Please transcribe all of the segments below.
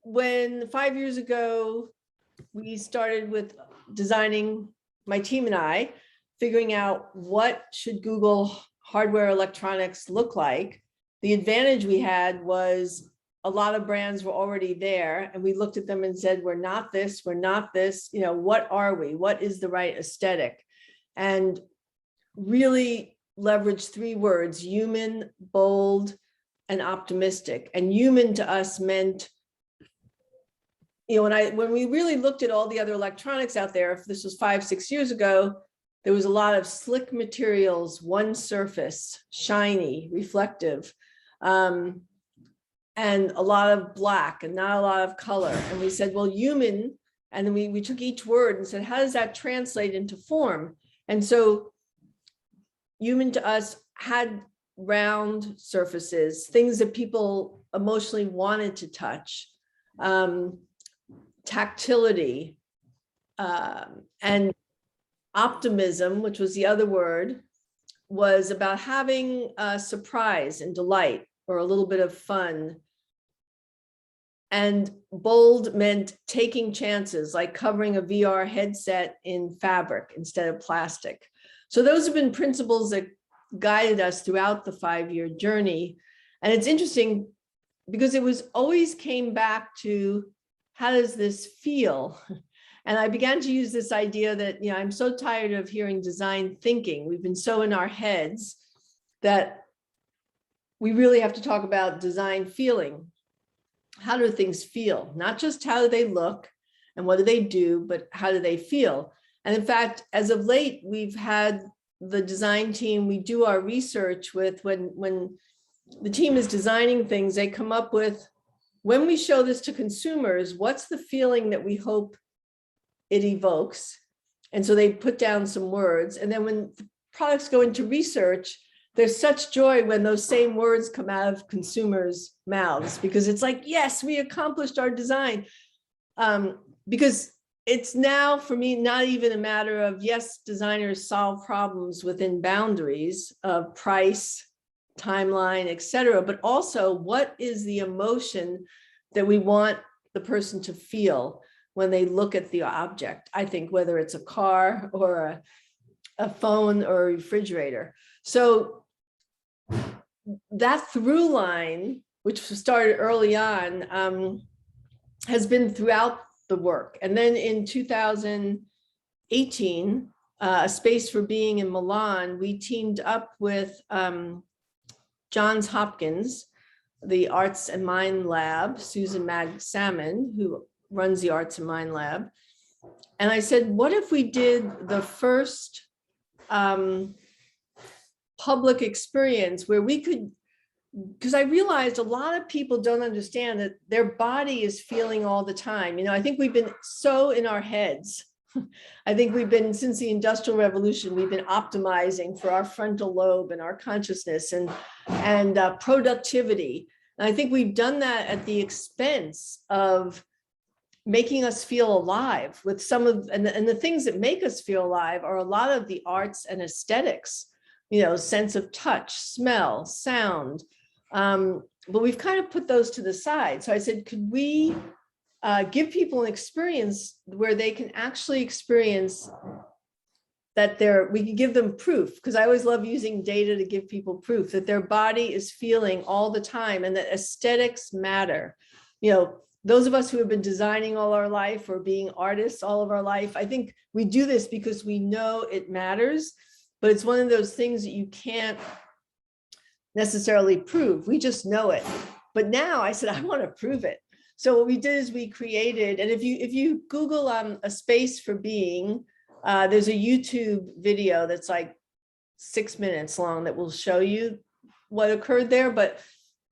when 5 years ago, we started with designing, my team and I, figuring out what should Google hardware electronics look like. The advantage we had was a lot of brands were already there, and we looked at them and said, we're not this, you know, what are we? What is the right aesthetic? And really leverage 3 words: human, bold, and optimistic. And human to us meant, you know, when we really looked at all the other electronics out there, if this was 5, 6 years ago, there was a lot of slick materials, one surface, shiny, reflective, and a lot of black and not a lot of color. And we said, well, human, and then we took each word and said, how does that translate into form? And so human to us had round surfaces, things that people emotionally wanted to touch, tactility, and optimism, which was the other word, was about having a surprise and delight or a little bit of fun. And bold meant taking chances, like covering a VR headset in fabric instead of plastic. So those have been principles that guided us throughout the 5-year journey. And it's interesting because it was always came back to, how does this feel? And I began to use this idea that, you know, I'm so tired of hearing design thinking. We've been so in our heads that we really have to talk about design feeling. How do things feel? Not just how do they look and what do they do, but how do they feel? And in fact, as of late, we've had the design team, we do our research with, when the team is designing things, they come up with, when we show this to consumers, what's the feeling that we hope it evokes? And so they put down some words. And then when the products go into research, there's such joy when those same words come out of consumers' mouths, because it's like, yes, we accomplished our design. Because it's now, for me, not even a matter of, yes, designers solve problems within boundaries of price, timeline, et cetera, but also what is the emotion that we want the person to feel when they look at the object. I think whether it's a car or a phone or a refrigerator. So that through line, which started early on, has been throughout the work. And then in 2018, A Space for Being in Milan, we teamed up with Johns Hopkins, the Arts and Mind Lab, Susan Mag-Salmon, who runs the Arts and Mind Lab. And I said, what if we did the first public experience where we could, because I realized a lot of people don't understand that their body is feeling all the time. You know, I think we've been so in our heads. I think we've been, since the Industrial Revolution, we've been optimizing for our frontal lobe and our consciousness and productivity. And I think we've done that at the expense of making us feel alive with some of, and the things that make us feel alive are a lot of the arts and aesthetics, you know, sense of touch, smell, sound. But we've kind of put those to the side. So I said, could we give people an experience where they can actually experience that we can give them proof, because I always love using data to give people proof that their body is feeling all the time and that aesthetics matter. You know, those of us who have been designing all our life or being artists all of our life, I think we do this because we know it matters, but it's one of those things that you can't necessarily prove. We just know it. But now I said, I want to prove it. So what we did is we created, and if you Google A Space for Being, there's a YouTube video that's like 6 minutes long that will show you what occurred there. But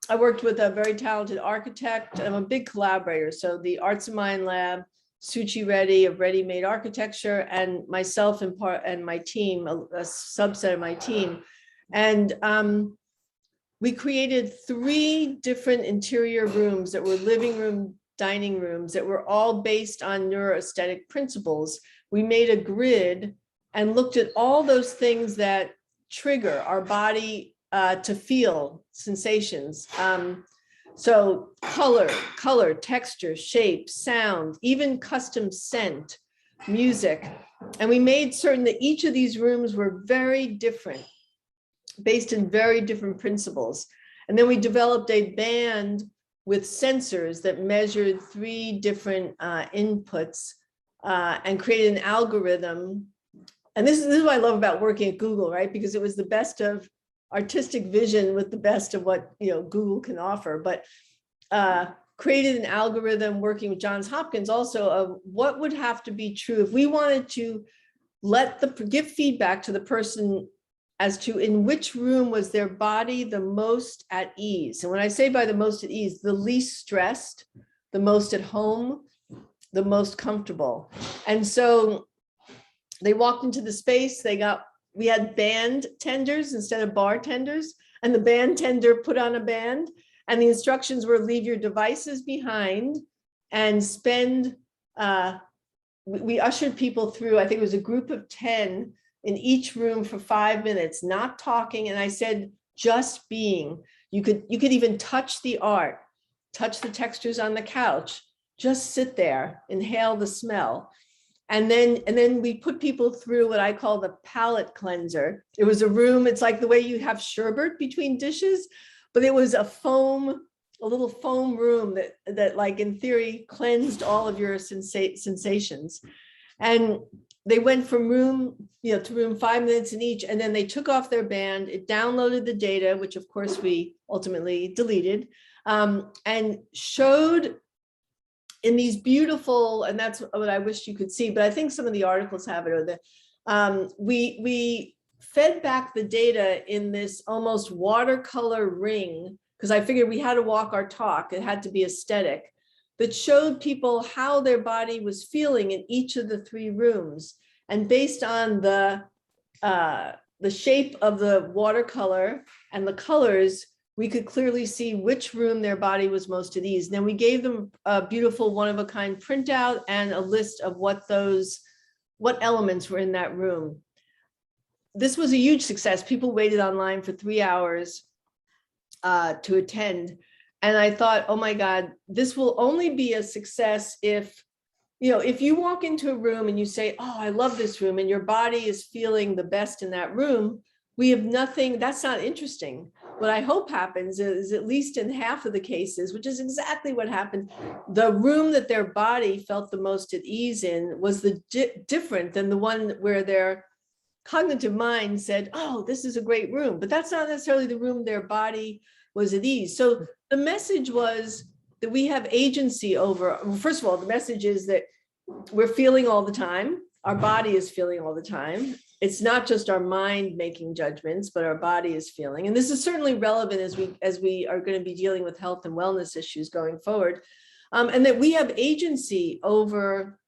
I worked with a very talented architect. I'm a big collaborator. So the Arts and Mind Lab, Suchi Reddy of Ready Made Architecture, and myself and my team, a subset of my team. And we created 3 different interior rooms that were living room, dining rooms that were all based on neuroaesthetic principles. We made a grid and looked at all those things that trigger our body to feel sensations. So color, texture, shape, sound, even custom scent, music. And we made certain that each of these rooms were very different, based in very different principles. And then we developed a band with sensors that measured 3 different inputs and created an algorithm. And this is what I love about working at Google, right? Because it was the best of artistic vision with the best of what Google can offer, but created an algorithm working with Johns Hopkins also of what would have to be true if we wanted to give feedback to the person as to in which room was their body the most at ease. And when I say by the most at ease, the least stressed, the most at home, the most comfortable. And so they walked into the space, we had band tenders instead of bartenders, and the band tender put on a band, and the instructions were leave your devices behind and spend, we ushered people through, I think it was a group of 10 in each room for 5 minutes, not talking. And I said, just being. You could even touch the art, touch the textures on the couch, just sit there, inhale the smell. And then we put people through what I call the palate cleanser. It was a room, it's like the way you have sherbet between dishes, but it was a little foam room that like in theory cleansed all of your sensations. And they went from room, to room 5 minutes in each, and then they took off their band. It downloaded the data, which of course we ultimately deleted, and showed in these beautiful, and that's what I wish you could see, but I think some of the articles have it, or we fed back the data in this almost watercolor ring, because I figured we had to walk our talk, it had to be aesthetic, that showed people how their body was feeling in each of the 3 rooms. And based on the shape of the watercolor and the colors, we could clearly see which room their body was most at ease. And then we gave them a beautiful one-of-a-kind printout and a list of what elements were in that room. This was a huge success. People waited online for 3 hours to attend. And I thought, oh my God, this will only be a success if you walk into a room and you say, oh, I love this room, and your body is feeling the best in that room, we have nothing, that's not interesting. What I hope happens is, at least in half of the cases, which is exactly what happened, the room that their body felt the most at ease in was different than the one where their cognitive mind said, oh, this is a great room, but that's not necessarily the room their body was at ease. So the message was that we have agency over, well, first of all, the message is that we're feeling all the time. Our body is feeling all the time. It's not just our mind making judgments, but our body is feeling. And this is certainly relevant as we are going to be dealing with health and wellness issues going forward. And that we have agency over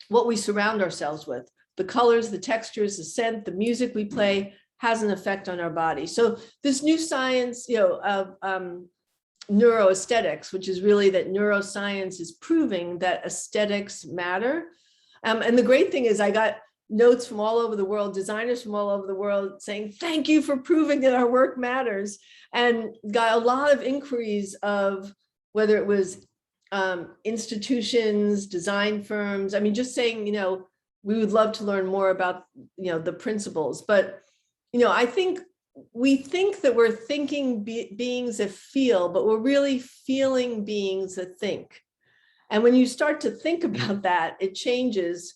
what we surround ourselves with. The colors, the textures, the scent, the music we play has an effect on our body. So this new science, of neuroaesthetics, which is really that neuroscience is proving that aesthetics matter. And the great thing is I got notes from all over the world, designers from all over the world saying, thank you for proving that our work matters. And got a lot of inquiries of whether it was institutions, design firms. I mean, just saying, we would love to learn more about, the principles. But, I think we think that we're thinking beings that feel, but we're really feeling beings that think. And when you start to think about that, it changes,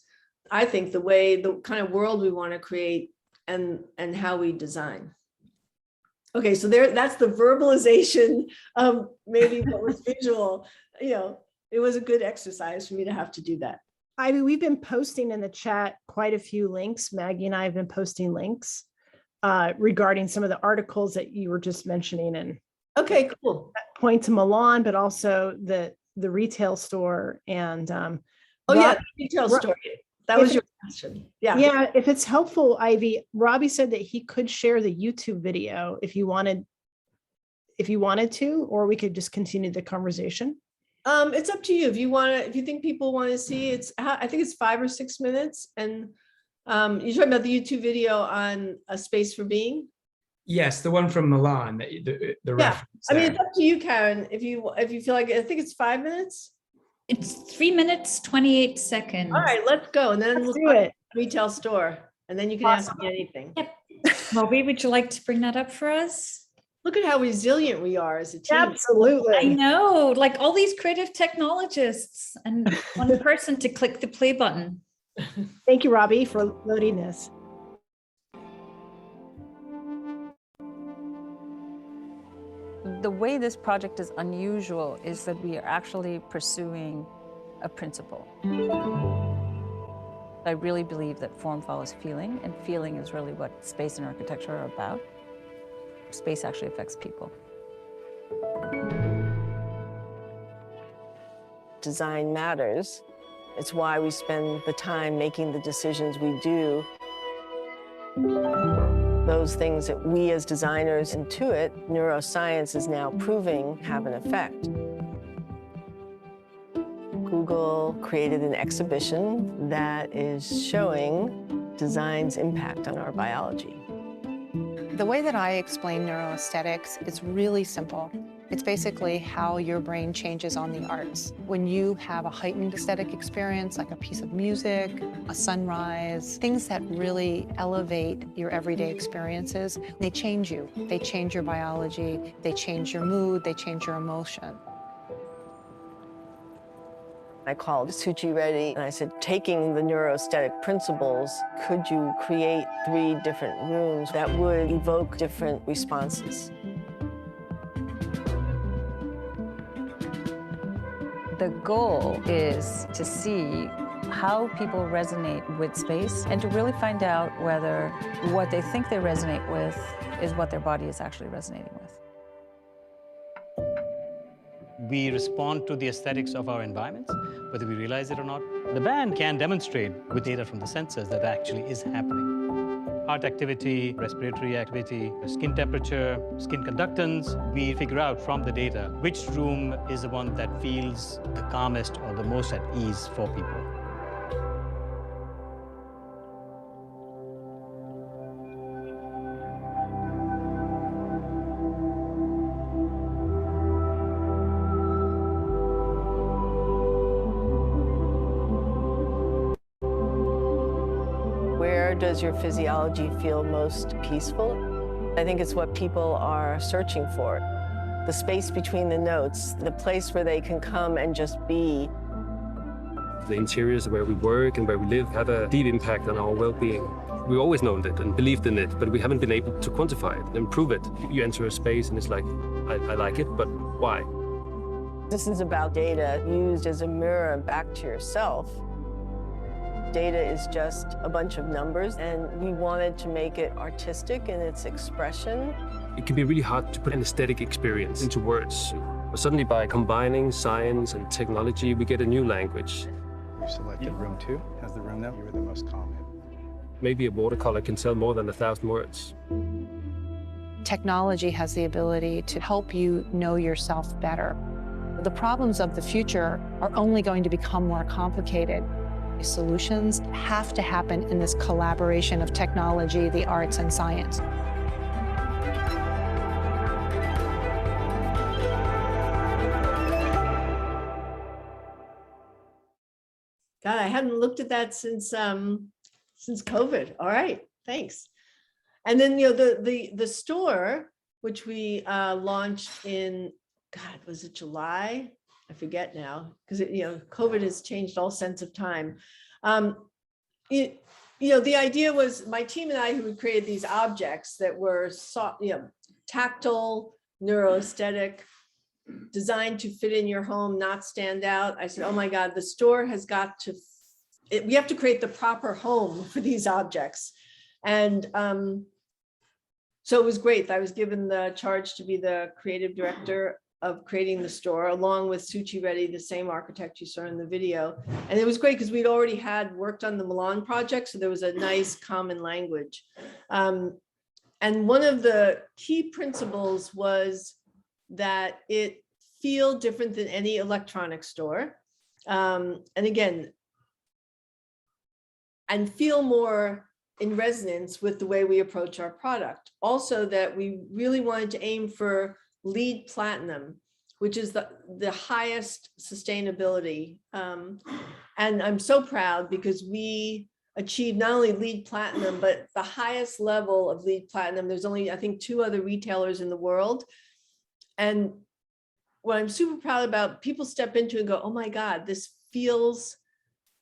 I think, the kind of world we want to create and how we design. Okay, so that's the verbalization of maybe what was visual. It was a good exercise for me to have to do that. Ivy, we've been posting in the chat quite a few links. Maggie and I have been posting links regarding some of the articles that you were just mentioning, and okay, cool. Point to Milan, but also the retail store and the retail store. That was your question. Yeah, if it's helpful, Ivy, Robbie said that he could share the YouTube video if you wanted to, or we could just continue the conversation. It's up to you. If you think people want to see, I think it's 5 or 6 minutes. And you're talking about the YouTube video on A Space for Being? Yes, the one from Milan, the reference. I mean, there. it's up to you, Karen. If you feel like, I think it's 5 minutes. It's 3 minutes, 28 seconds. All right, let's go. And then Let's we'll do it. retail store. And then you can ask me anything. Yep. Robbie, would you like to bring that up for us? Look at how resilient we are as a team. Absolutely. I know, like all these creative technologists and one person to click the play button. Thank you, Robbie, for loading this. The way this project is unusual is that we are actually pursuing a principle. I really believe that form follows feeling, and feeling is really what space and architecture are about. Space actually affects people. Design matters. It's why we spend the time making the decisions we do. Those things that we as designers intuit, neuroscience is now proving have an effect. Google created an exhibition that is showing design's impact on our biology. The way that I explain neuroaesthetics is really simple. It's basically how your brain changes on the arts. When you have a heightened aesthetic experience, like a piece of music, a sunrise, things that really elevate your everyday experiences, they change you. They change your biology, they change your mood, they change your emotion. I called Suchi Reddy and I said, taking the neuroaesthetic principles, could you create 3 different rooms that would evoke different responses? The goal is to see how people resonate with space and to really find out whether what they think they resonate with is what their body is actually resonating with. We respond to the aesthetics of our environments, whether we realize it or not. The band can demonstrate with data from the sensors that actually is happening. Heart activity, respiratory activity, skin temperature, skin conductance. We figure out from the data which room is the one that feels the calmest or the most at ease for people. Where does your physiology feel most peaceful? I think it's what people are searching for. The space between the notes, the place where they can come and just be. The interiors where we work and where we live have a deep impact on our well-being. We've always known it and believed in it, but we haven't been able to quantify it and prove it. You enter a space and it's like, I like it, but why? This is about data used as a mirror back to yourself. Data is just a bunch of numbers, and we wanted to make it artistic in its expression. It can be really hard to put an aesthetic experience into words. But suddenly by combining science and technology, we get a new language. You selected room 2 as the room that you were the most calm in. Maybe a watercolor can tell more than 1,000 words. Technology has the ability to help you know yourself better. The problems of the future are only going to become more complicated. Solutions have to happen in this collaboration of technology, the arts, and science. God, I hadn't looked at that since COVID. All right, thanks. And then the store, which we launched in, God, was it July? I forget now, because COVID has changed all sense of time. The idea was my team and I who created these objects that were tactile, neuroaesthetic, designed to fit in your home, not stand out. I said, oh my God, the store has got to, we have to create the proper home for these objects. And so it was great. I was given the charge to be the creative director of creating the store, along with Suchi Reddy, the same architect you saw in the video. And it was great because we'd already had worked on the Milan project, so there was a nice common language. And one of the key principles was that it feel different than any electronic store. And again, and feel more in resonance with the way we approach our product. Also, that we really wanted to aim for LEED Platinum, which is the highest sustainability. And I'm so proud because we achieved not only LEED Platinum, but the highest level of LEED Platinum. There's only, I think, 2 other retailers in the world. And what I'm super proud about, people step into and go, oh my God, this feels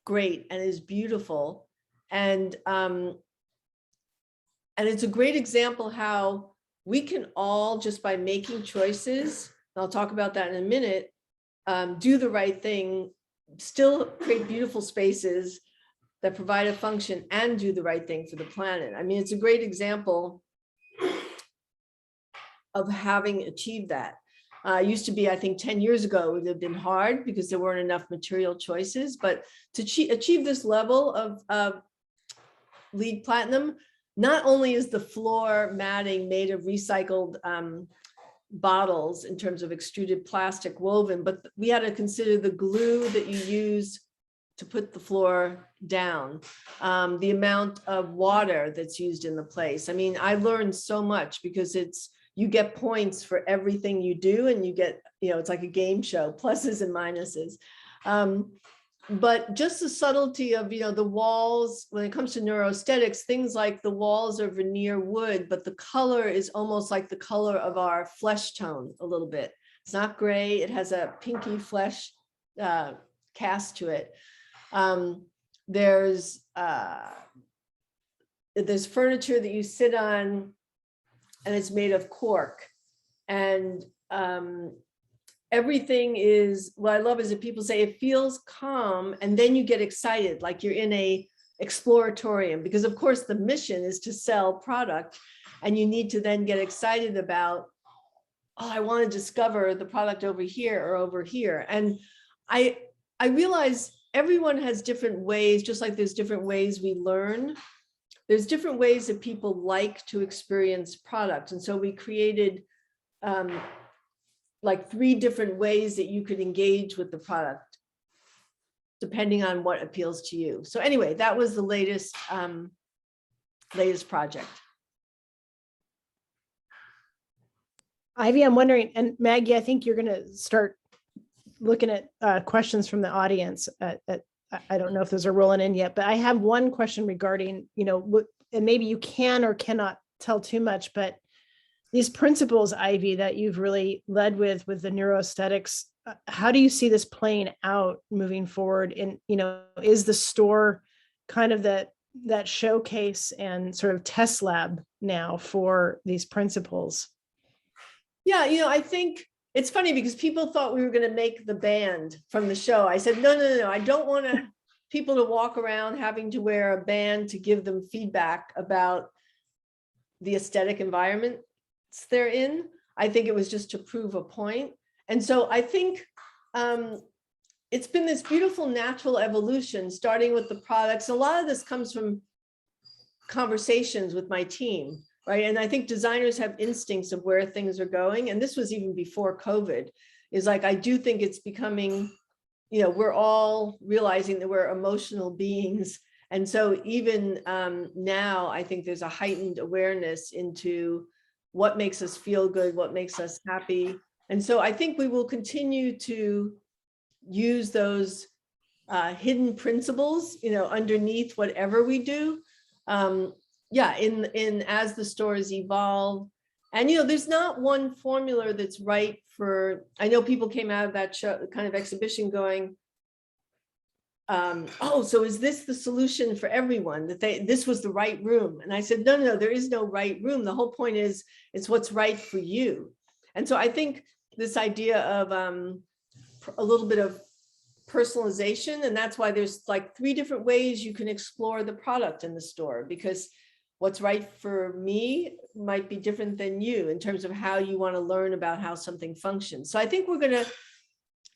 great and is beautiful. And it's a great example how we can all, just by making choices, and I'll talk about that in a minute, do the right thing, still create beautiful spaces that provide a function and do the right thing for the planet. I mean, it's a great example of having achieved that. It used to be, I think 10 years ago, it would have been hard because there weren't enough material choices, but to achieve this level of LEED Platinum, not only is the floor matting made of recycled bottles in terms of extruded plastic woven, but we had to consider the glue that you use to put the floor down, the amount of water that's used in the place. I mean, I learned so much because you get points for everything you do, and you get, it's like a game show, pluses and minuses. But just the subtlety of, the walls, when it comes to neuroaesthetics, things like the walls are veneer wood, but the color is almost like the color of our flesh tone a little bit. It's not gray, it has a pinky flesh cast to it. There's furniture that you sit on and it's made of cork. And everything is, what I love is that people say it feels calm and then you get excited, like you're in a exploratorium, because of course the mission is to sell product and you need to then get excited about, oh, I want to discover the product over here or over here. And I realize everyone has different ways, just like there's different ways we learn. There's different ways that people like to experience product. And so we created like 3 different ways that you could engage with the product, depending on what appeals to you. So anyway, that was the latest project. Ivy, I'm wondering, and Maggie, I think you're going to start looking at questions from the audience. I don't know if those are rolling in yet, but I have one question regarding, and maybe you can or cannot tell too much, but these principles, Ivy, that you've really led with the neuroaesthetics, how do you see this playing out moving forward? And, is the store kind of that showcase and sort of test lab now for these principles? Yeah, I think it's funny because people thought we were going to make the band from the show. I said, no. I don't want people to walk around having to wear a band to give them feedback about the aesthetic environment they're in. I think it was just to prove a point. And so I think it's been this beautiful natural evolution, starting with the products. A lot of this comes from conversations with my team, right? And I think designers have instincts of where things are going. And this was even before COVID, is like, I do think it's becoming, we're all realizing that we're emotional beings. And so even now, I think there's a heightened awareness into what makes us feel good, what makes us happy. And so I think we will continue to use those hidden principles, underneath whatever we do. As the stores evolve. And, there's not one formula that's right for, I know people came out of that show, kind of exhibition going, so is this the solution for everyone, that this was the right room? And I said, no, there is no right room. The whole point is it's what's right for you. And so I think this idea of a little bit of personalization, and that's why there's like 3 different ways you can explore the product in the store, because what's right for me might be different than you in terms of how you want to learn about how something functions. So I think we're going to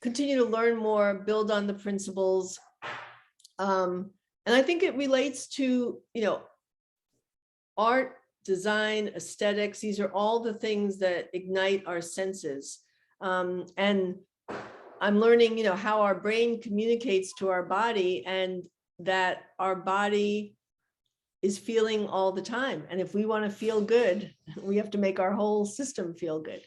continue to learn more, build on the principles. And I think it relates to, art, design, aesthetics. These are all the things that ignite our senses. And I'm learning, how our brain communicates to our body, and that our body is feeling all the time. And if we want to feel good, we have to make our whole system feel good.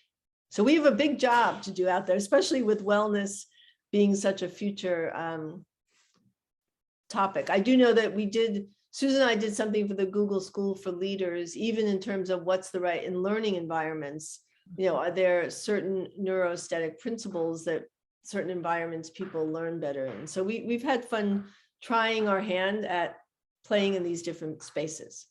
So we have a big job to do out there, especially with wellness being such a future topic. I do know that Susan and I did something for the Google School for Leaders, even in terms of what's the right in learning environments. You know, are there certain neuroaesthetic principles that certain environments people learn better in? So we've had fun trying our hand at playing in these different spaces.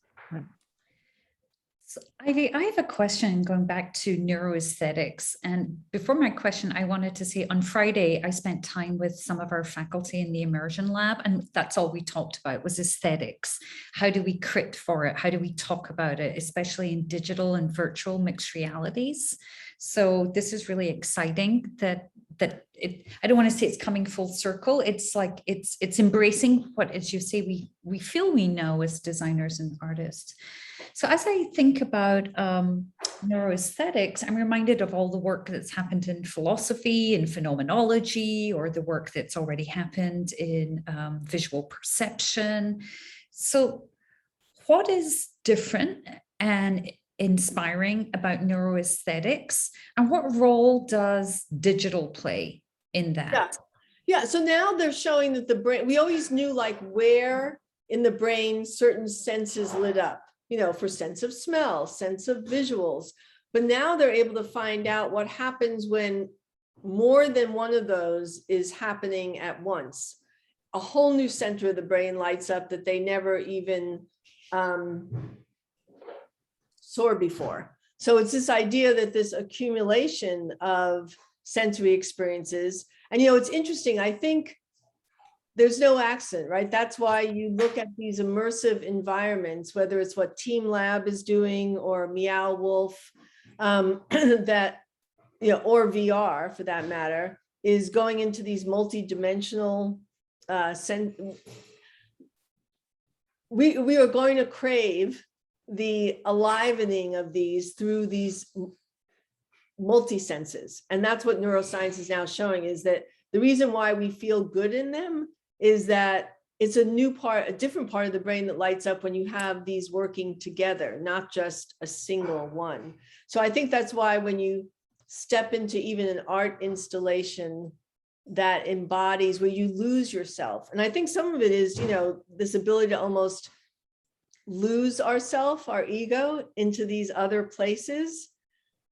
So Ivy, I have a question going back to neuroaesthetics. And before my question, I wanted to say on Friday, I spent time with some of our faculty in the immersion lab, and that's all we talked about was aesthetics. How do we crit for it? How do we talk about it, especially in digital and virtual mixed realities? So this is really exciting that I don't want to say it's coming full circle. It's like it's embracing what, as you say, we feel we know as designers and artists. So as I think about neuroaesthetics, I'm reminded of all the work that's happened in philosophy and phenomenology, or the work that's already happened in visual perception. So what is different and inspiring about neuroaesthetics, and what role does digital play in that? Yeah. So now they're showing that the brain, we always knew like where in the brain certain senses lit up, you know, for sense of smell, sense of visuals. But now they're able to find out what happens when more than one of those is happening at once. A whole new center of the brain lights up that they never even saw before. So it's this idea that this accumulation of sensory experiences, and, you know, it's interesting, I think there's no accident, right? That's why you look at these immersive environments, whether it's what Team Lab is doing or Meow Wolf, that, you know, or VR for that matter, is going into these multi-dimensional we are going to crave the alivening of these through these multi-senses. And that's what neuroscience is now showing, is that the reason why we feel good in them is that it's a different part of the brain that lights up when you have these working together, not just a single one. So I think that's why when you step into even an art installation that embodies where you lose yourself, and I think some of it is, you know, this ability to almost lose ourself, our ego, into these other places.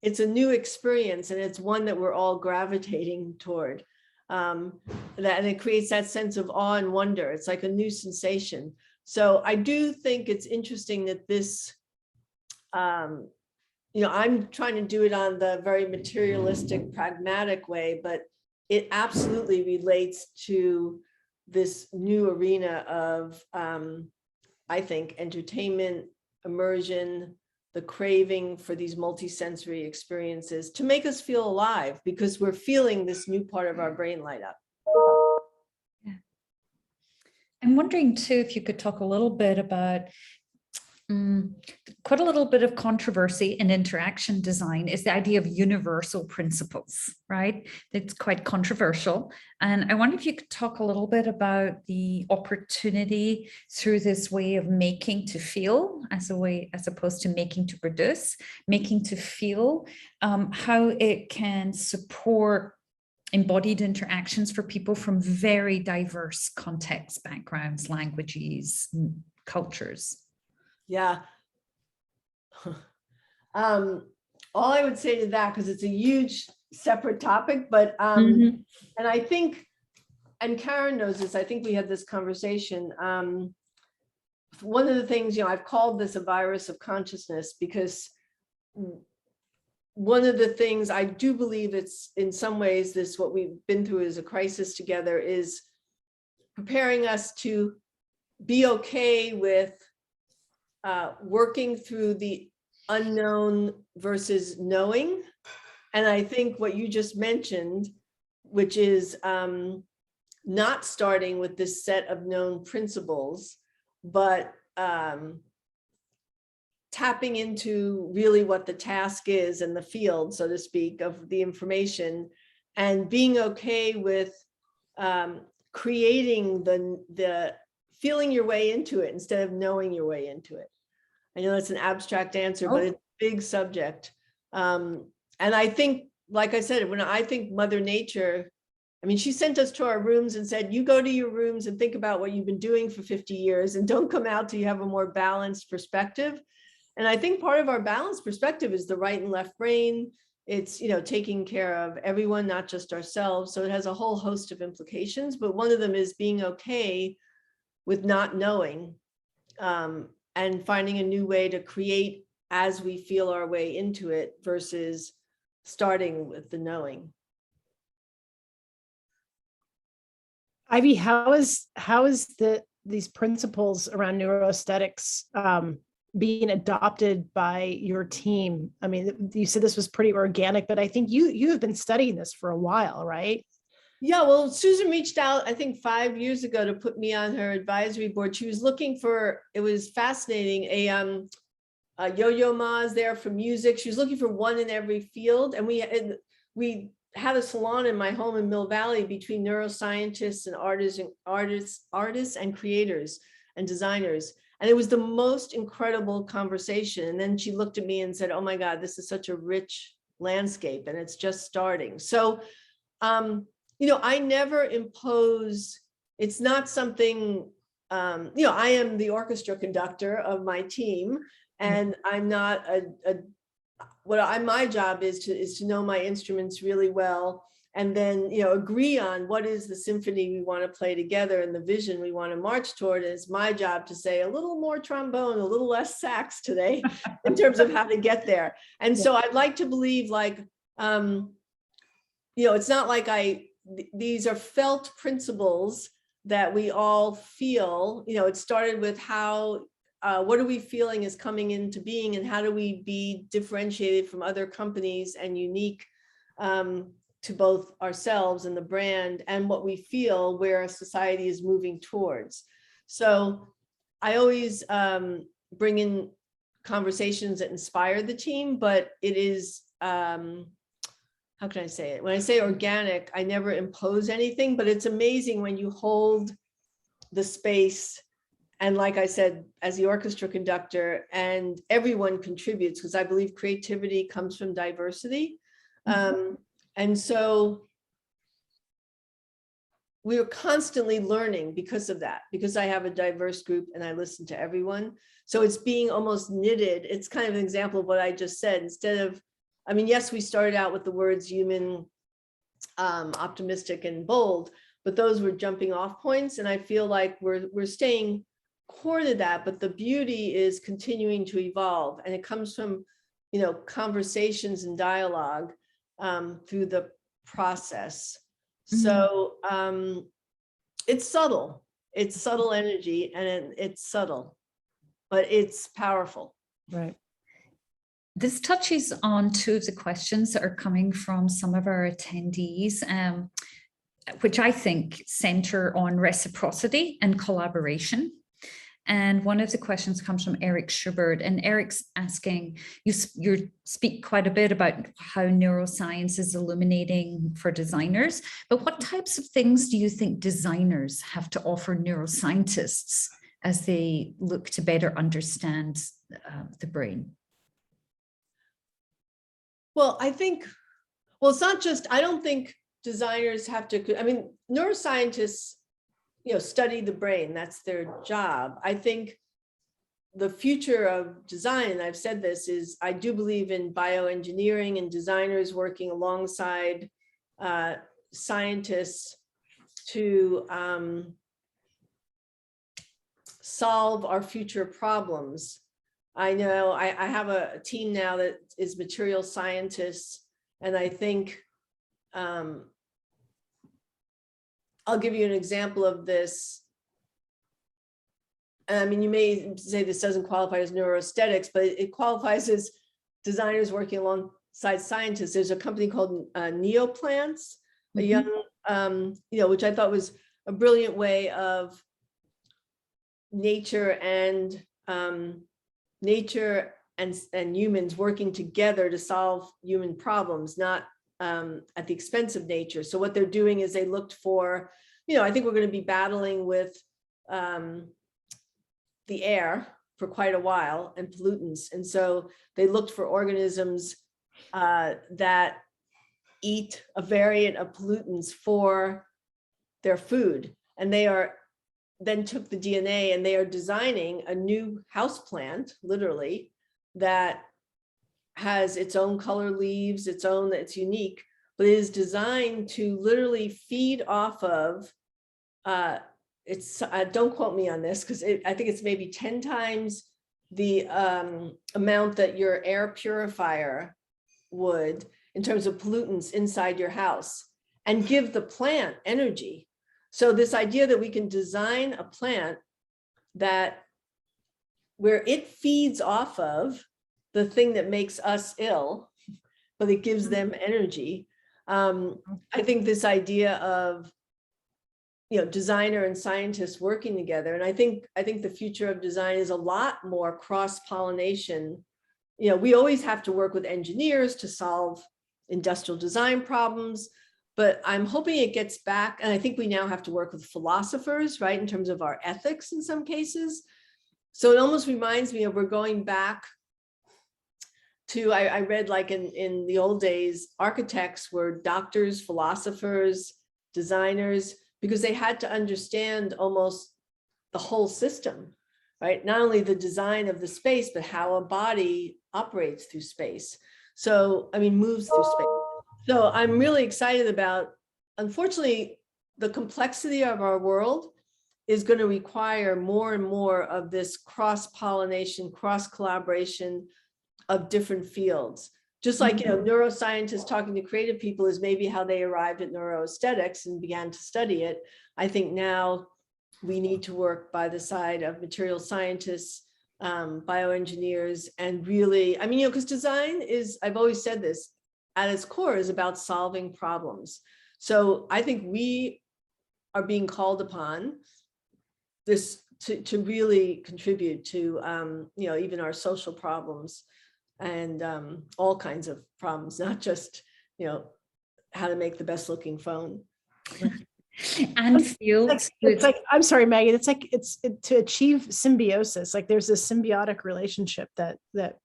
It's a new experience, and it's one that we're all gravitating toward. And it creates that sense of awe and wonder. It's like a new sensation. So I do think it's interesting that this, you know, I'm trying to do it on the very materialistic, pragmatic way, but it absolutely relates to this new arena of, I think, entertainment, immersion, the craving for these multisensory experiences to make us feel alive, because we're feeling this new part of our brain light up. Yeah. I'm wondering too, if you could talk a little bit about quite a little bit of controversy in interaction design is the idea of universal principles, right? It's quite controversial. And I wonder if you could talk a little bit about the opportunity through this way of making to feel as opposed to making to produce, making to feel, how it can support embodied interactions for people from very diverse contexts, backgrounds, languages, cultures. Yeah. All I would say to that, because it's a huge separate topic, but and I think, and Karen knows this, I think we had this conversation. One of the things, you know, I've called this a virus of consciousness, because one of the things I do believe it's in some ways this, what we've been through is a crisis together, is preparing us to be okay with working through the unknown versus knowing. And I think what you just mentioned, which is not starting with this set of known principles, but tapping into really what the task is in the field, so to speak, of the information, and being okay with creating the feeling your way into it instead of knowing your way into it. I know that's an abstract answer, but it's a big subject. And I think, like I said, when I think Mother Nature, I mean, she sent us to our rooms and said, you go to your rooms and think about what you've been doing for 50 years and don't come out till you have a more balanced perspective. And I think part of our balanced perspective is the right and left brain. It's, taking care of everyone, not just ourselves. So it has a whole host of implications, but one of them is being okay with not knowing, and finding a new way to create as we feel our way into it versus starting with the knowing. Ivy, how is these principles around neuroaesthetics being adopted by your team? I mean, you said this was pretty organic, but I think you have been studying this for a while, right? Yeah, well, Susan reached out, I think 5 years ago, to put me on her advisory board. She was looking for, it was fascinating, a Yo-Yo Ma's there for music. She was looking for one in every field. And we had a salon in my home in Mill Valley between neuroscientists and artists and creators and designers. And it was the most incredible conversation. And then she looked at me and said, oh my God, this is such a rich landscape and it's just starting. So, I never impose, it's not something, I am the orchestra conductor of my team, and I'm not my job is to know my instruments really well, and then, agree on what is the symphony we want to play together and the vision we want to march toward. It's my job to say a little more trombone, a little less sax today in terms of how to get there. And so I'd like to believe, like, it's not like these are felt principles that we all feel. It started with how, what are we feeling is coming into being, and how do we be differentiated from other companies and unique to both ourselves and the brand and what we feel, where society is moving towards. So I always bring in conversations that inspire the team, but it is, how can I say it? When I say organic, I never impose anything, but it's amazing when you hold the space. And like I said, as the orchestra conductor, and everyone contributes, because I believe creativity comes from diversity. And so we are constantly learning because of that, because I have a diverse group and I listen to everyone. So it's being almost knitted. It's kind of an example of what I just said. Instead of, yes, we started out with the words human, optimistic, and bold, but those were jumping off points. And I feel like we're staying core to that, but the beauty is continuing to evolve. And it comes from, conversations and dialogue through the process. So it's subtle energy, and it's subtle, but it's powerful. Right. This touches on two of the questions that are coming from some of our attendees, which I think center on reciprocity and collaboration. And one of the questions comes from Eric Schubert, and Eric's asking, you speak quite a bit about how neuroscience is illuminating for designers, but what types of things do you think designers have to offer neuroscientists as they look to better understand the brain? Well, I think, it's not just, I don't think designers have to, neuroscientists, study the brain, that's their job. I think the future of design, and I've said this, is I do believe in bioengineering and designers working alongside scientists to solve our future problems. I know I have a team now that is material scientists, and I think I'll give you an example of this. You may say this doesn't qualify as neuroaesthetics, but it qualifies as designers working alongside scientists. There's a company called Neoplants, a young, which I thought was a brilliant way of nature and humans working together to solve human problems, not at the expense of nature. So what they're doing is they looked for, I think we're going to be battling with the air for quite a while and pollutants. And so they looked for organisms that eat a variant of pollutants for their food. And they are then took the DNA and they are designing a new houseplant, literally, that has its own color leaves, it's unique, but it is designed to literally feed off of, don't quote me on this, because I think it's maybe 10 times the amount that your air purifier would in terms of pollutants inside your house, and give the plant energy. So this idea that we can design a plant that where it feeds off of the thing that makes us ill, but it gives them energy. I think this idea of, designer and scientists working together, and I think the future of design is a lot more cross-pollination. We always have to work with engineers to solve industrial design problems, but I'm hoping it gets back, and I think we now have to work with philosophers, right, in terms of our ethics in some cases. So it almost reminds me of we're going back to, I read like in the old days, architects were doctors, philosophers, designers, because they had to understand almost the whole system, right? Not only the design of the space, but how a body operates through space. So, moves through space. So I'm really excited about, unfortunately, the complexity of our world is going to require more and more of this cross-pollination, cross-collaboration of different fields. Just like, neuroscientists talking to creative people is maybe how they arrived at neuroaesthetics and began to study it. I think now we need to work by the side of material scientists, bioengineers, and really, because design is, I've always said this, at its core is about solving problems. So I think we are being called upon this to really contribute to, even our social problems and all kinds of problems, not just, how to make the best looking phone. And fields. It's like, I'm sorry, Maggie, it's to achieve symbiosis. Like there's this symbiotic relationship that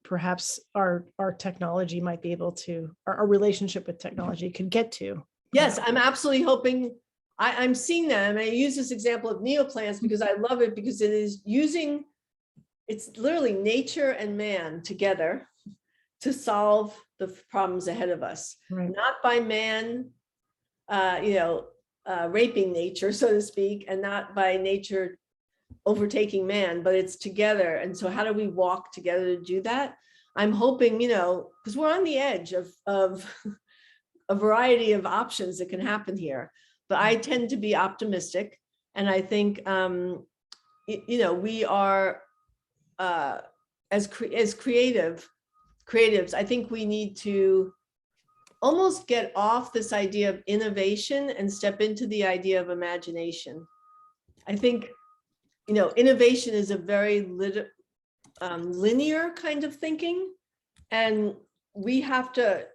perhaps our technology might be able to, our relationship with technology could get to. Yes, I'm absolutely hoping, I'm seeing that. And I use this example of Neoplants because I love it, because it is it's literally nature and man together to solve the problems ahead of us, right. Not by man, raping nature, so to speak, and not by nature overtaking man, but it's together. And so how do we walk together to do that? I'm hoping, because we're on the edge of a variety of options that can happen here, but I tend to be optimistic. And I think, we are, as creatives, I think we need to almost get off this idea of innovation and step into the idea of imagination. I think, innovation is a very linear kind of thinking, and we have to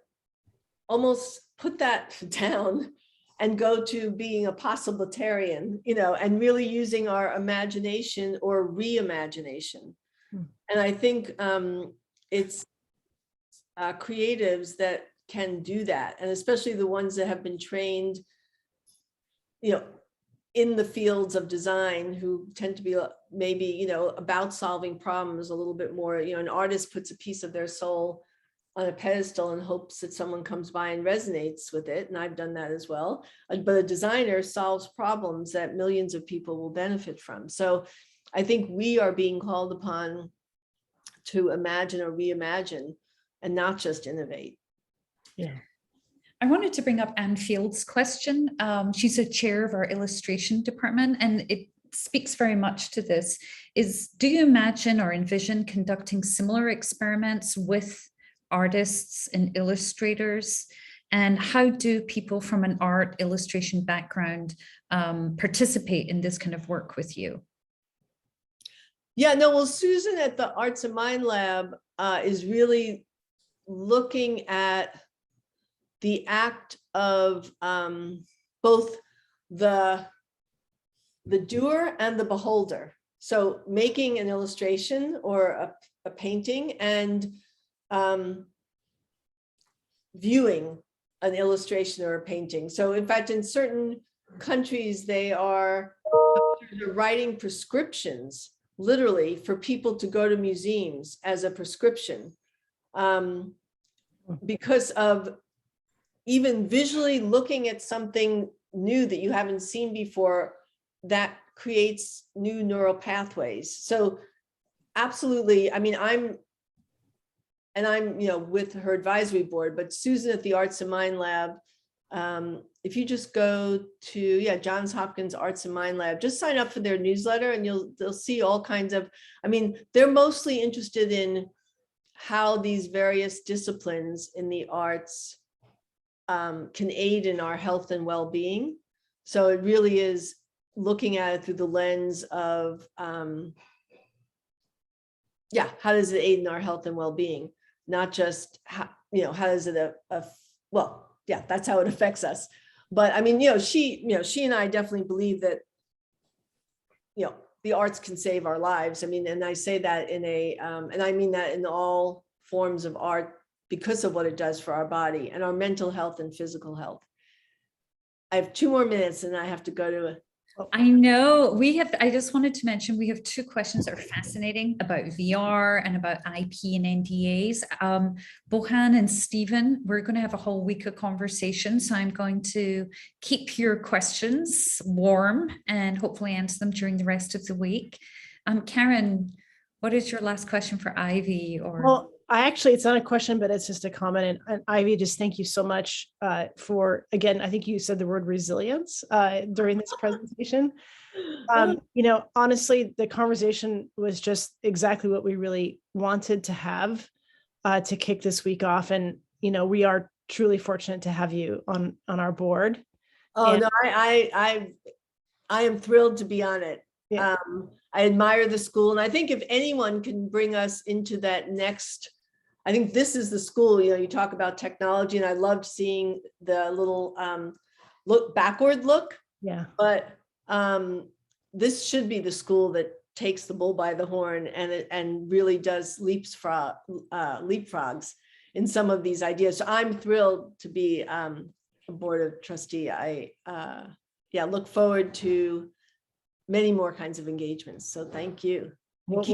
almost put that down and go to being a possibilitarian, and really using our imagination or reimagination. And I think it's creatives that can do that, and especially the ones that have been trained, in the fields of design, who tend to be maybe, about solving problems a little bit more. An artist puts a piece of their soul on a pedestal and hopes that someone comes by and resonates with it, and I've done that as well. But a designer solves problems that millions of people will benefit from. So I think we are being called upon to imagine or reimagine and not just innovate. Yeah. I wanted to bring up Anne Field's question. She's a chair of our illustration department, and it speaks very much to this. Do you imagine or envision conducting similar experiments with artists and illustrators? And how do people from an art illustration background participate in this kind of work with you? Yeah, no, well, Susan at the Arts and Mind Lab is really looking at the act of both the the doer and the beholder. So making an illustration or a painting and viewing an illustration or a painting. So in fact, in certain countries, they're writing prescriptions, literally, for people to go to museums as a prescription, because of even visually looking at something new that you haven't seen before, that creates new neural pathways. So absolutely, I mean, I'm with her advisory board, but Susan at the Arts and Mind Lab, if you just go to Johns Hopkins Arts and Mind Lab, just sign up for their newsletter and they'll see all kinds of, I mean, they're mostly interested in how these various disciplines in the arts can aid in our health and well-being. So it really is looking at it through the lens of, how does it aid in our health and well-being? Not just how does it that's how it affects us. But I mean, she and I definitely believe that, the arts can save our lives. I mean, and I say that in and I mean that in all forms of art, because of what it does for our body and our mental health and physical health. I have 2 more minutes and I have to go to I know I just wanted to mention, we have 2 questions that are fascinating about VR and about IP and NDAs. Bohan and Stephen, we're going to have a whole week of conversation. So I'm going to keep your questions warm and hopefully answer them during the rest of the week. Karen, what is your last question for Ivy? Well, it's not a question, but it's just a comment. And Ivy, just thank you so much for, again, I think you said the word resilience during this presentation. Honestly, the conversation was just exactly what we really wanted to have to kick this week off. And, we are truly fortunate to have you on our board. Oh, no, I am thrilled to be on it. Yeah. I admire the school. And I think if anyone can bring us into that next, I think this is the school, you talk about technology, and I loved seeing the little backward look. Yeah. But this should be the school that takes the bull by the horn and really does leapfrogs in some of these ideas. So I'm thrilled to be a board of trustee. I look forward to many more kinds of engagements. So thank you. Well,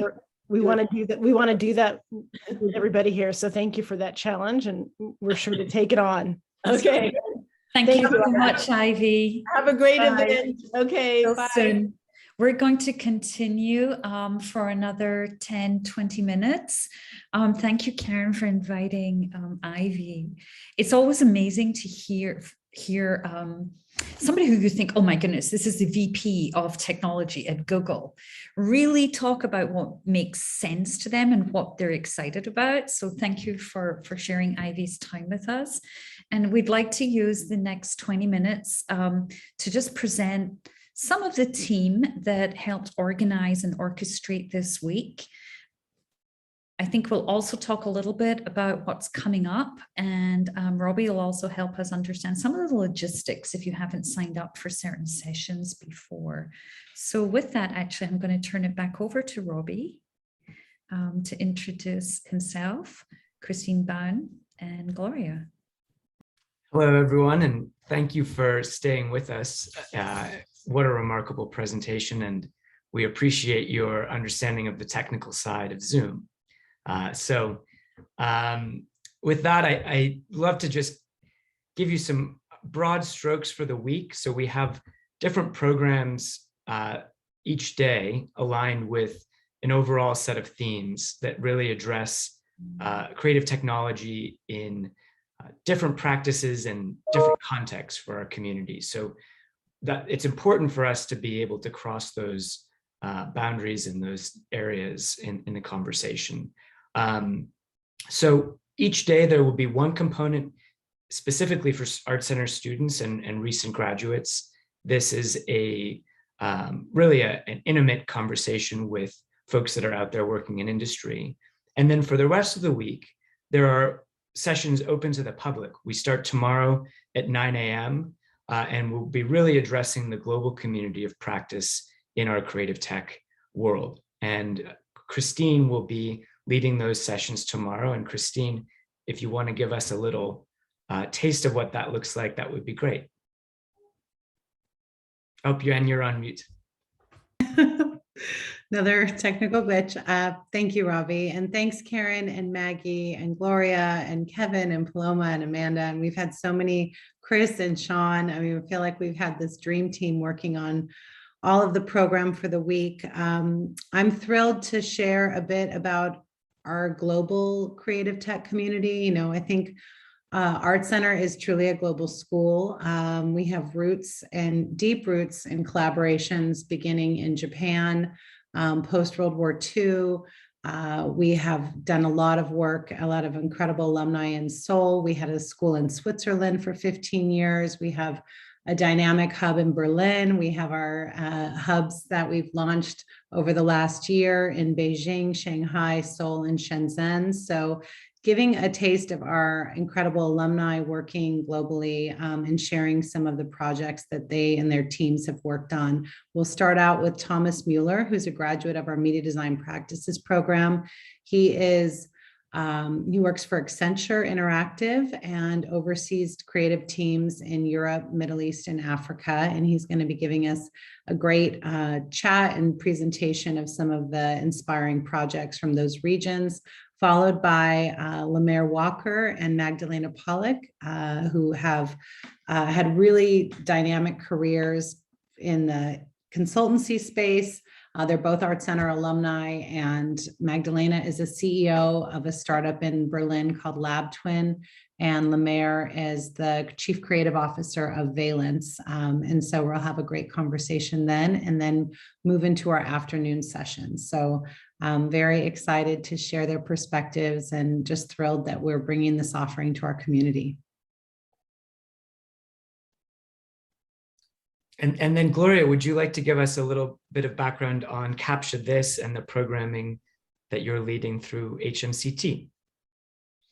we want to do that. We want to do that with everybody here. So thank you for that challenge, and we're sure to take it on. Okay. Thank you so much, Ivy. Have a great event. Okay. Bye. Soon. We're going to continue for another 10, 20 minutes. Thank you, Karen, for inviting Ivy. It's always amazing to hear somebody who you think, oh my goodness, this is the VP of technology at Google, really talk about what makes sense to them and what they're excited about. So thank you for sharing Ivy's time with us. And we'd like to use the next 20 minutes to just present some of the team that helped organize and orchestrate this week. I think we'll also talk a little bit about what's coming up, and Robbie will also help us understand some of the logistics if you haven't signed up for certain sessions before. So with that, actually, I'm going to turn it back over to Robbie to introduce himself, Christine Baun, and Gloria. Hello, everyone, and thank you for staying with us. What a remarkable presentation, and we appreciate your understanding of the technical side of Zoom. With that, I love to just give you some broad strokes for the week. So we have different programs each day aligned with an overall set of themes that really address creative technology in different practices and different contexts for our community. So that it's important for us to be able to cross those boundaries in those areas in the conversation. So each day there will be one component specifically for ArtCenter students and recent graduates. This is really an intimate conversation with folks that are out there working in industry. And then for the rest of the week, there are sessions open to the public. We start tomorrow at 9 a.m. and we'll be really addressing the global community of practice in our creative tech world. And Christine will be leading those sessions tomorrow. And Christine, if you want to give us a little taste of what that looks like, that would be great. Oh, you're on mute. Another technical glitch. Thank you, Robbie. And thanks, Karen and Maggie and Gloria and Kevin and Paloma and Amanda. And we've had so many, Chris and Sean. I mean, I feel like we've had this dream team working on all of the program for the week. I'm thrilled to share a bit about our global creative tech community. You know, I think ArtCenter is truly a global school. We have roots and deep roots in collaborations beginning in Japan, post-World War II. We have done a lot of work, a lot of incredible alumni in Seoul. We had a school in Switzerland for 15 years. We have a dynamic hub in Berlin. We have our hubs that we've launched over the last year in Beijing, Shanghai, Seoul, and Shenzhen. So giving a taste of our incredible alumni working globally and sharing some of the projects that they and their teams have worked on. We'll start out with Thomas Mueller, who's a graduate of our Media Design Practices program. He works for Accenture Interactive and oversees creative teams in Europe, Middle East, and Africa. And he's going to be giving us a great chat and presentation of some of the inspiring projects from those regions, followed by Lemaire Walker and Magdalena Pollock, who have had really dynamic careers in the consultancy space. They're both ArtCenter alumni, and Magdalena is a CEO of a startup in Berlin called LabTwin, and Lemaire is the Chief Creative Officer of Valence. And so we'll have a great conversation then, and then move into our afternoon sessions. So I'm very excited to share their perspectives and just thrilled that we're bringing this offering to our community. And then Gloria, would you like to give us a little bit of background on Capture This and the programming that you're leading through HMCT?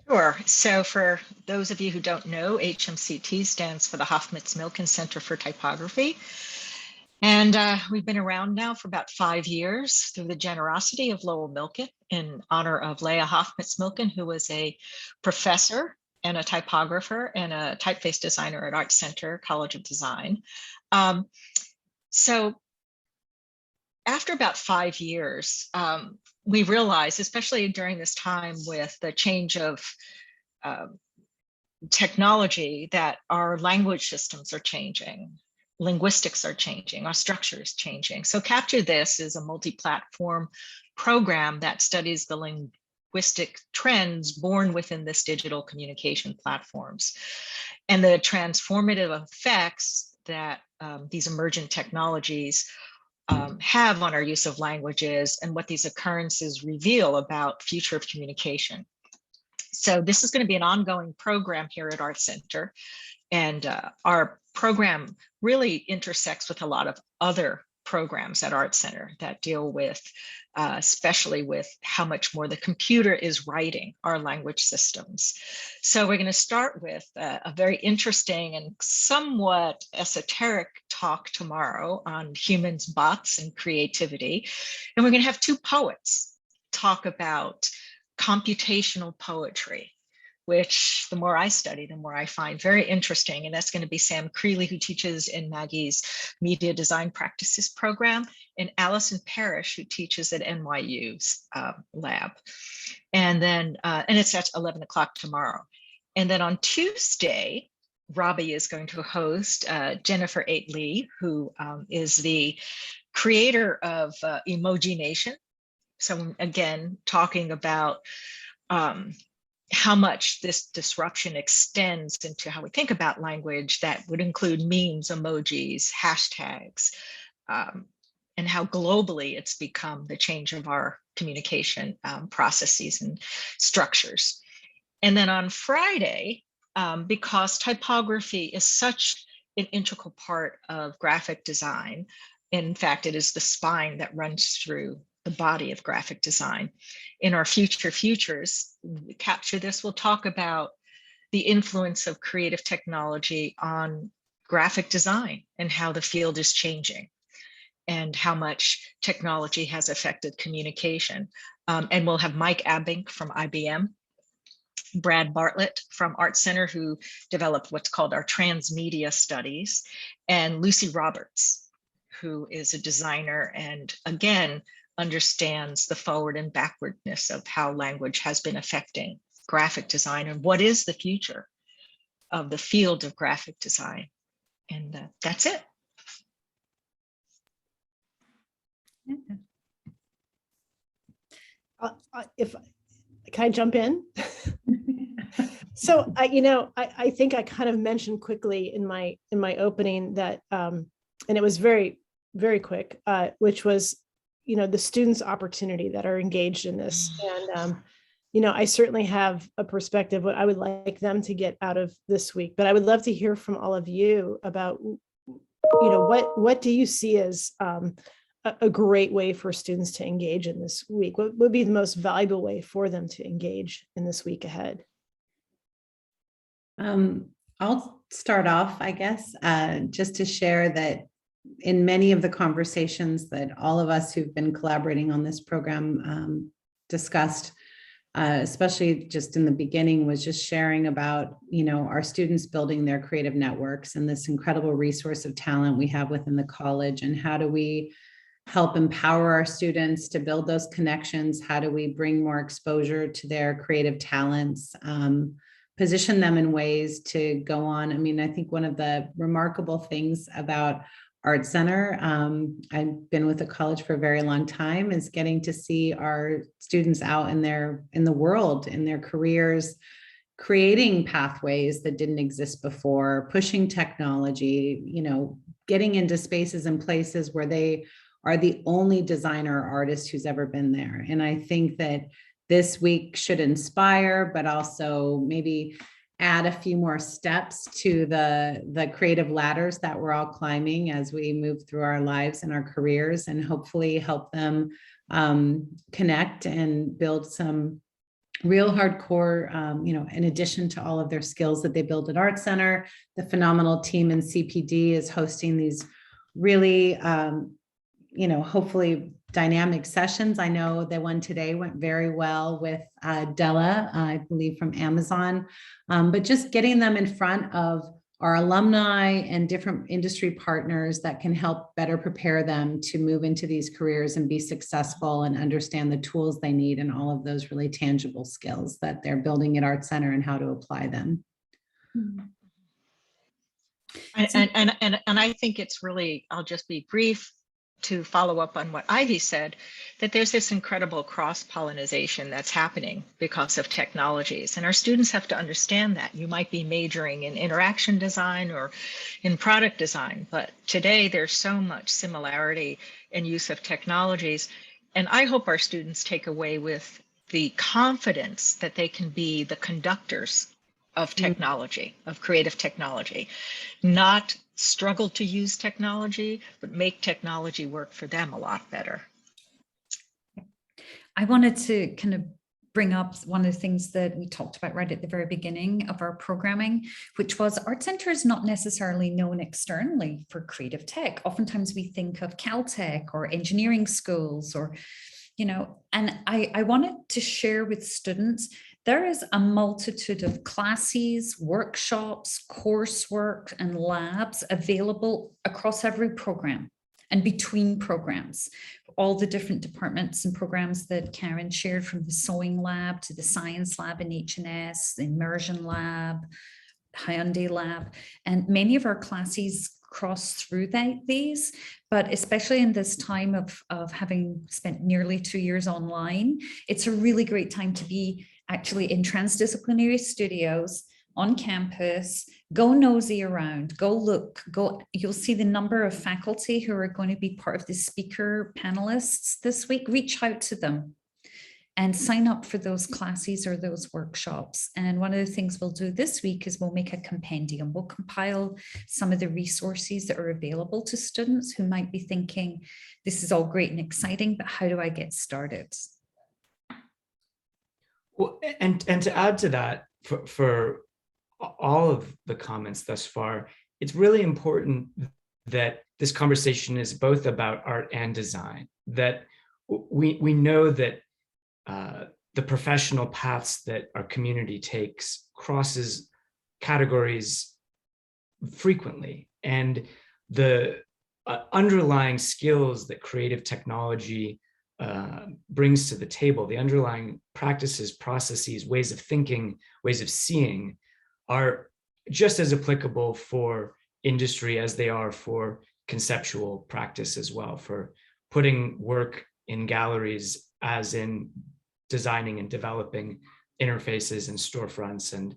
Sure. So for those of you who don't know, HMCT stands for the Hofmann Center for Typography. And we've been around now for about 5 years through the generosity of Lowell Milken in honor of Leah Hofmann-Milken, who was a professor and a typographer and a typeface designer at ArtCenter College of Design. So after about 5 years, we realized, especially during this time with the change of technology, that our language systems are changing. Linguistics are changing, our structure is changing. So Capture This is a multi-platform program that studies the linguistic trends born within this digital communication platforms and the transformative effects that these emergent technologies have on our use of languages and what these occurrences reveal about future of communication. So this is going to be an ongoing program here at ArtCenter, and our program really intersects with a lot of other programs at ArtCenter that deal with, especially with how much more the computer is writing our language systems. So we're going to start with a very interesting and somewhat esoteric talk tomorrow on humans, bots, and creativity. And we're going to have two poets talk about computational poetry, which the more I study, the more I find very interesting. And that's going to be Sam Creeley, who teaches in Maggie's Media Design Practices program, and Allison Parrish, who teaches at NYU's lab. And then, and it's at 11 o'clock tomorrow. And then on Tuesday, Robbie is going to host Jennifer Lee, who is the creator of Emoji Nation. So again, talking about how much this disruption extends into how we think about language that would include memes, emojis, hashtags, and how globally it's become the change of our communication processes and structures. And then on Friday, because typography is such an integral part of graphic design, in fact, it is the spine that runs through the body of graphic design. In our future futures, Capture This, we'll talk about the influence of creative technology on graphic design and how the field is changing and how much technology has affected communication. And we'll have Mike Abink from IBM, Brad Bartlett from ArtCenter, who developed what's called our transmedia studies, and Lucy Roberts, who is a designer and again understands the forward and backwardness of how language has been affecting graphic design and what is the future of the field of graphic design. And that's it. If can I jump in? So I think I kind of mentioned quickly in my opening that and it was very, very quick, which was, the students' opportunity that are engaged in this. And I certainly have a perspective what I would like them to get out of this week, but I would love to hear from all of you about, what do you see as a great way for students to engage in this week? What would be the most valuable way for them to engage in this week ahead? I'll start off, I guess, just to share that in many of the conversations that all of us who've been collaborating on this program discussed, especially just in the beginning, was just sharing about, our students building their creative networks and this incredible resource of talent we have within the college, and how do we help empower our students to build those connections? How do we bring more exposure to their creative talents? Position them in ways to go on. I mean, I think one of the remarkable things about ArtCenter, I've been with the college for a very long time, is getting to see our students out in the world, in their careers, creating pathways that didn't exist before, pushing technology, getting into spaces and places where they are the only designer or artist who's ever been there. And I think that this week should inspire, but also maybe add a few more steps to the creative ladders that we're all climbing as we move through our lives and our careers, and hopefully help them connect and build some real hardcore, in addition to all of their skills that they build at ArtCenter. The phenomenal team in CPD is hosting these really, hopefully dynamic sessions. I know the one today went very well with Della, I believe from Amazon, but just getting them in front of our alumni and different industry partners that can help better prepare them to move into these careers and be successful and understand the tools they need and all of those really tangible skills that they're building at ArtCenter and how to apply them. And I think it's really, I'll just be brief to follow up on what Ivy said, that there's this incredible cross-pollination that's happening because of technologies. And our students have to understand that. You might be majoring in interaction design or in product design, but today there's so much similarity in use of technologies. And I hope our students take away with the confidence that they can be the conductors of technology, of creative technology, not struggle to use technology, but make technology work for them a lot better. I wanted to kind of bring up one of the things that we talked about right at the very beginning of our programming, which was ArtCenter is not necessarily known externally for creative tech. Oftentimes we think of Caltech or engineering schools or, and I wanted to share with students, there is a multitude of classes, workshops, coursework, and labs available across every program and between programs. All the different departments and programs that Karen shared, from the sewing lab to the science lab in H&S, the immersion lab, Hyundai lab, and many of our classes cross through these, but especially in this time of having spent nearly 2 years online, it's a really great time to be actually in transdisciplinary studios on campus. Go nosy around, go look, you'll see the number of faculty who are going to be part of the speaker panelists this week. Reach out to them and sign up for those classes or those workshops. And one of the things we'll do this week is we'll make a compendium. We'll compile some of the resources that are available to students who might be thinking, this is all great and exciting, but how do I get started? Well, and to add to that, for all of the comments thus far, it's really important that this conversation is both about art and design, that we know that the professional paths that our community takes crosses categories frequently, and the underlying skills that creative technology brings to the table, the underlying practices, processes, ways of thinking, ways of seeing, are just as applicable for industry as they are for conceptual practice as well, for putting work in galleries as in designing and developing interfaces and storefronts and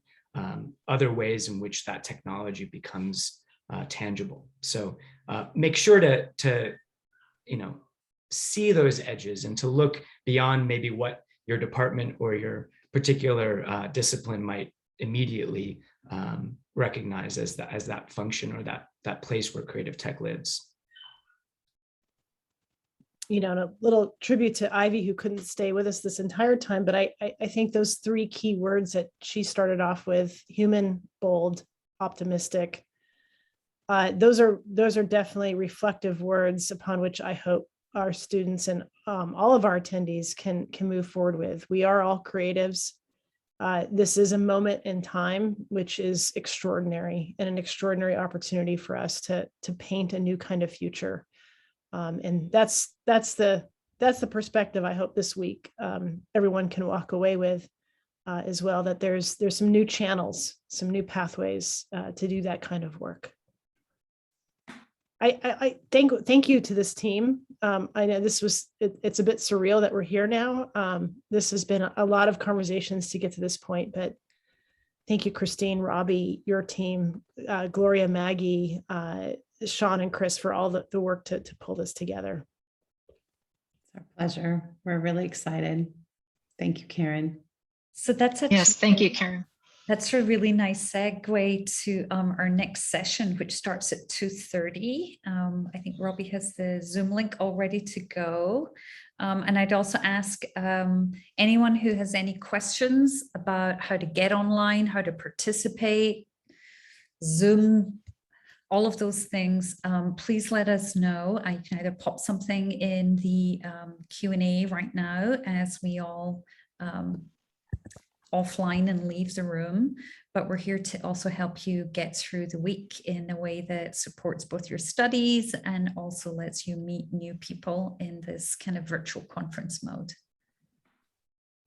other ways in which that technology becomes tangible. So make sure to see those edges and to look beyond maybe what your department or your particular discipline might immediately recognize as that function or that place where creative tech lives. And a little tribute to Ivy, who couldn't stay with us this entire time, but I think those three key words that she started off with: human, bold, optimistic. Those are definitely reflective words upon which I hope our students and all of our attendees can move forward with. We are all creatives. This is a moment in time which is extraordinary, and an extraordinary opportunity for us to paint a new kind of future. And that's the perspective I hope this week everyone can walk away with as well, that there's some new channels, some new pathways to do that kind of work. I thank you to this team. I know it's a bit surreal that we're here now. This has been a lot of conversations to get to this point, but thank you, Christine, Robbie, your team, Gloria, Maggie, Sean and Chris, for all the work to pull this together. It's our pleasure. We're really excited. Thank you, Karen. So that's Yes, thank you, Karen. That's a really nice segue to our next session, which starts at 2:30. I think Robbie has the Zoom link all ready to go. And I'd also ask anyone who has any questions about how to get online, how to participate, Zoom, all of those things, please let us know. I can either pop something in the Q&A right now as we all offline and leave the room, but we're here to also help you get through the week in a way that supports both your studies and also lets you meet new people in this kind of virtual conference mode.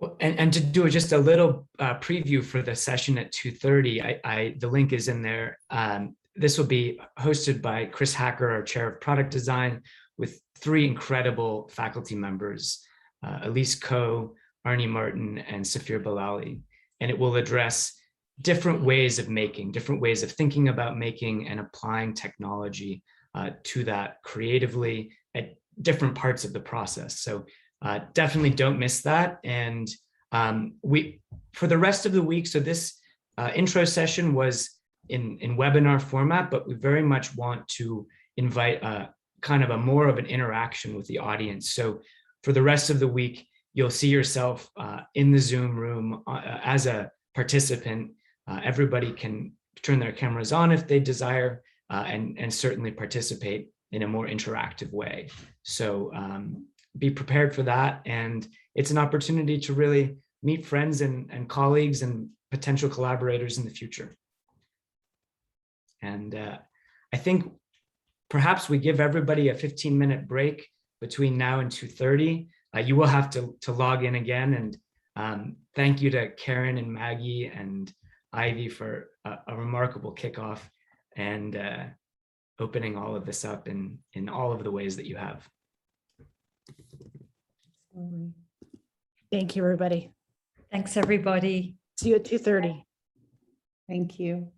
Well, and to do just a little preview for the session at 2:30, the link is in there. This will be hosted by Chris Hacker, our chair of product design, with three incredible faculty members, Elise Coe, Arnie Martin, and Safir Bilali. And it will address different ways of making, different ways of thinking about making and applying technology to that creatively at different parts of the process. So definitely don't miss that. And for the rest of the week, so this intro session was in webinar format, but we very much want to invite kind of more of an interaction with the audience. So for the rest of the week, you'll see yourself in the Zoom room as a participant. Everybody can turn their cameras on if they desire, and certainly participate in a more interactive way. So be prepared for that. And it's an opportunity to really meet friends and colleagues and potential collaborators in the future. And I think perhaps we give everybody a 15-minute break between now and 2:30. You will have to log in again. And thank you to Karen and Maggie and Ivy for a remarkable kickoff and opening all of this up in all of the ways that you have. Thank you, everybody. Thanks, everybody. See you at 2:30. Thank you.